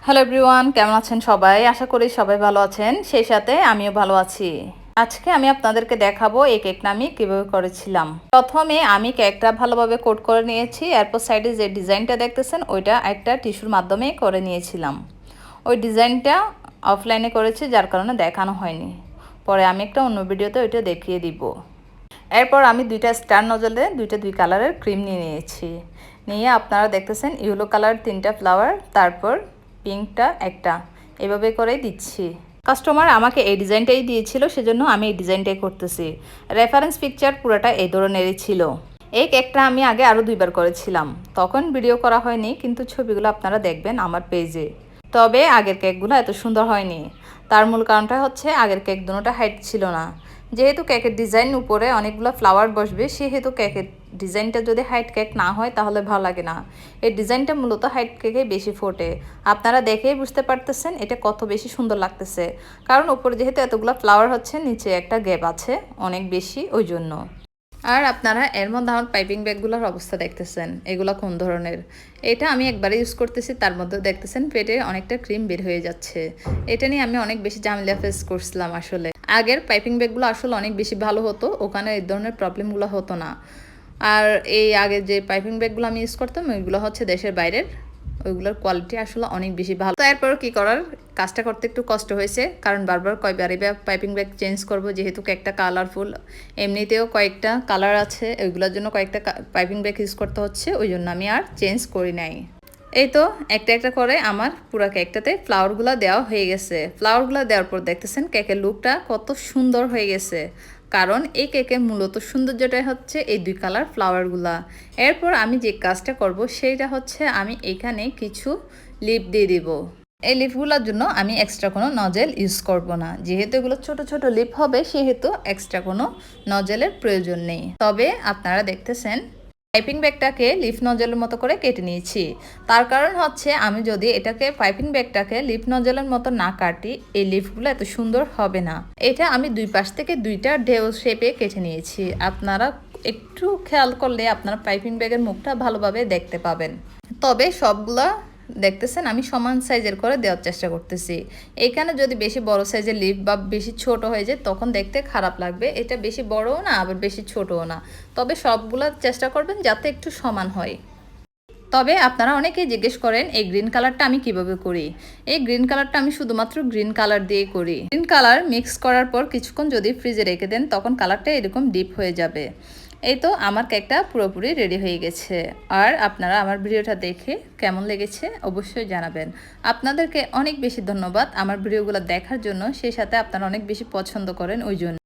Hello everyone, কেমন আছেন সবাই? আশা করি সবাই ভালো আছেন, সেই সাথে আমিও ভালো আছি। আজকে আমি আপনাদেরকে দেখাবো এই কেকটা আমি কীভাবে করেছিলাম। প্রথমে আমি কেকটা ভালোভাবে কোট করে নিয়েছি, এরপর সাইডে যে ডিজাইনটা দেখতেছেন ওইটা একটা টিস্যুর মাধ্যমে করে নিয়েছিলাম। ওই ডিজাইনটা অফলাইনে করেছি, যার কারণে দেখানো হয়নি। পরে আমি একটা অন্য ভিডিওতে ওইটা দেখিয়ে দিব। এরপর আমি দুইটা স্টার নজলে দুই কালারের ক্রিম নিয়েছি। নিয়ে আপনারা দেখতেছেন ইয়েলো কালার 3টা ফ্লাওয়ার, তারপর পিঙ্কটা একটা, এভাবে করেই দিচ্ছি। কাস্টমার আমাকে এই ডিজাইনটাই দিয়েছিল, সেজন্য আমি এই ডিজাইনটাই করতেছি। রেফারেন্স পিকচার পুরোটা এই ধরনেরই ছিল। এই কেকটা আমি আগে আরও 2বার করেছিলাম, তখন ভিডিও করা হয়নি, কিন্তু ছবিগুলো আপনারা দেখবেন আমার পেজে। তবে আগের কেকগুলো এত সুন্দর হয়নি। তার মূল কারণটা হচ্ছে আগের কেক দুটোটা হাইট ছিল না। যেহেতু কেকের ডিজাইন উপরে অনেকগুলো ফ্লাওয়ার বসবে, সেহেতু কেকের ডিজাইনটা যদি হাইট কেক না হয় তাহলে ভালো লাগে না। এই ডিজাইনটা মূলত হাইট কেকে বেশি ফোটে। আপনারা দেখেই বুঝতে পারতেছেন এটা কত বেশি সুন্দর লাগতেছে, কারণ উপরে যেহেতু এতগুলো ফ্লাওয়ার হচ্ছে, নিচে একটা গ্যাপ আছে অনেক বেশি, ওই জন্য। আর আপনারা এর মধ্যে আমার পাইপিং ব্যাগগুলোর অবস্থা দেখতেছেন, এগুলো কোন ধরনের। এটা আমি একবারে ইউজ করতেছি, তার মধ্যে দেখতেছেন পেটে অনেকটা ক্রিম বের হয়ে যাচ্ছে। এটা নিয়ে আমি অনেক বেশি ঝামেলা ফেস করছিলাম। আসলে আগের পাইপিং ব্যাগগুলো আসলে অনেক বেশি ভালো হতো, ওখানে এই ধরনের প্রবলেমগুলো হতো না। আর এই আগে যে পাইপিং ব্যাগগুলো আমি ইউজ করতাম ওইগুলো হচ্ছে দেশের বাইরের, ওইগুলোর কোয়ালিটি আসলে অনেক বেশি ভালো। তো এরপর কী করার, কাজটা করতে একটু কষ্ট হয়েছে, কারণ বারবার কয়বার পাইপিং ব্যাগ চেঞ্জ করব, যেহেতু কেকটা কালারফুল। এমনিতেও কয়েকটা কালার আছে, ওইগুলোর জন্য কয়েকটা পাইপিং ব্যাগ ইউজ করতে হচ্ছে, ওই জন্য আমি আর চেঞ্জ করি নাই। এই তো একটা একটা করে আমার পুরো কেকটাতে ফ্লাওয়ারগুলো দেওয়া হয়ে গেছে। ফ্লাওয়ারগুলো দেওয়ার পর দেখতেছেন কেকের লুকটা কত সুন্দর হয়ে গেছে, কারণ এই কেকের মূলত সৌন্দর্যটাই হচ্ছে এই 2 কালার ফ্লাওয়ারগুলা। এরপর আমি যে কাজটা করব সেইটা হচ্ছে আমি এখানে কিছু লিপ দিয়ে দিব। এই লিপগুলোর জন্য আমি এক্সট্রা কোনো নজেল ইউজ করব না, যেহেতু এগুলো ছোট ছোট লিপ হবে, সেহেতু এক্সট্রা কোনো নজেলের প্রয়োজন নেই। তবে আপনারা দেখতেছেন পাইপিং ব্যাগটাকে লিফ নজলের মতো করে কেটে নিয়েছি। তার কারণ হচ্ছে আমি যদি এটাকে পাইপিং ব্যাগটাকে লিফ নজলের মতো না কাটি, এই লিফগুলো এত সুন্দর হবে না। এটা আমি 2 পাশ থেকে 2টা ঢেউ শেপে কেটে নিয়েছি। আপনারা একটু খেয়াল করলে আপনারা পাইপিং ব্যাগের মুখটা ভালোভাবে দেখতে পাবেন। তবে সবগুলা দেখতেছেন আমি সমান সাইজের করে দেওয়ার চেষ্টা করতেছি। এখানে যদি বেশি বড় সাইজের লিপ বা বেশি ছোট হয়ে যায় তখন দেখতে খারাপ লাগবে। এটা বেশি বড়ও না আবার বেশি ছোটও না, তবে সবগুলা চেষ্টা করবেন যাতে একটু সমান হয়। তবে আপনারা অনেকেই জিজ্ঞেস করেন এই গ্রিন কালারটা আমি কিভাবে করি। এই গ্রিন কালারটা আমি শুধুমাত্র গ্রিন কালার দিয়ে করি। গ্রিন কালার মিক্স করার পর কিছুক্ষণ যদি ফ্রিজে রেখে দেন, তখন কালারটা এরকম ডিপ হয়ে যাবে। এই তো আমার কেকটা পুরোপুরি রেডি হয়ে গেছে। আর আপনারা আমার ভিডিওটা দেখে কেমন লেগেছে অবশ্যই জানাবেন। আপনাদেরকে অনেক বেশি ধন্যবাদ আমার ভিডিওগুলো দেখার জন্য, সেই সাথে আপনারা অনেক বেশি পছন্দ করেন ওই জন্য।